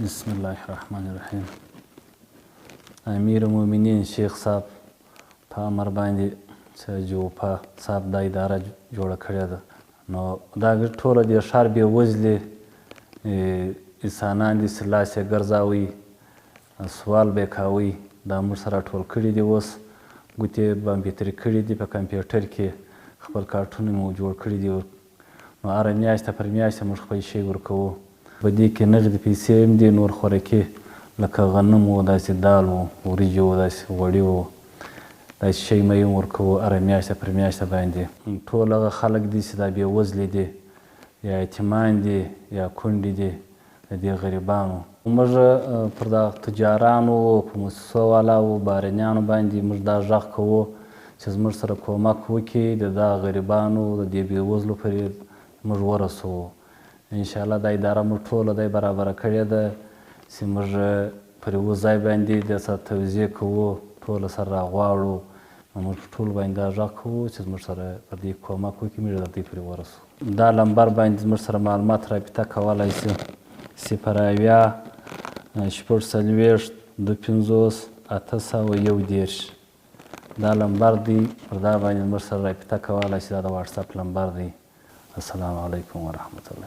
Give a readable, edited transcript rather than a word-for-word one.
بسم الله الرحمن الرحیم. امیر المؤمنین شیخ صاحب په امر باندې چې جوپه صاحب دا اداره جوړه کړې ده، نو دا ټوله د ښار بېوزلې انسانان دي چې لاس یې ګرځاوئ، سوال به یې کوئ، دا موږ سره راټول کړي دي. اوس ګوتې کمپیوټري کړي دي، په کمپیوټر کې خپل کارټونه مو جوړ کړي دي، نو هره میاشته پر میاشته موږ خپل شی ورکوو. په دې کې نغدې پیسې هم دي، نور خوراکي لکه غنم و، داسې دال و، وریجې و، داسې غوړي و، داسې شی مې هم ورکوو هره میاشته پر میاشته باندې. ټول هغه خلک دي چې دا بېوزلي دي، یا یتیمان دي، یا کونډې دي د دې غریبانو. موږ پر دغه تجارانو، په موسسو والاو، بهرنیانو باندې موږ دا غږ کوو چې زموږ سره کومک وکړي، د دغه غریبانو د دې بېوزلو پورې موږ ورسوو. انشاءالله دا اداره موږ ټوله دی برابره کړې ده چې موږ پر یوه ځای باندې د سره توزیع کوو، ټوله سره راغواړو، نو موږ ټول باندې دا غږ کوو چې زموږ سره پر دې کومک وکړي، موږ د دې پورې ورسوو. دا نمبر باندې زموږ سره معلومات رابطه کولی شي: 080-450-250-811. دا نمبر دی، پر دا باندې زموږ سره رابطه کولی شي. دا د واټساپ نمبر دی. السلام علیکم ورحمة الله.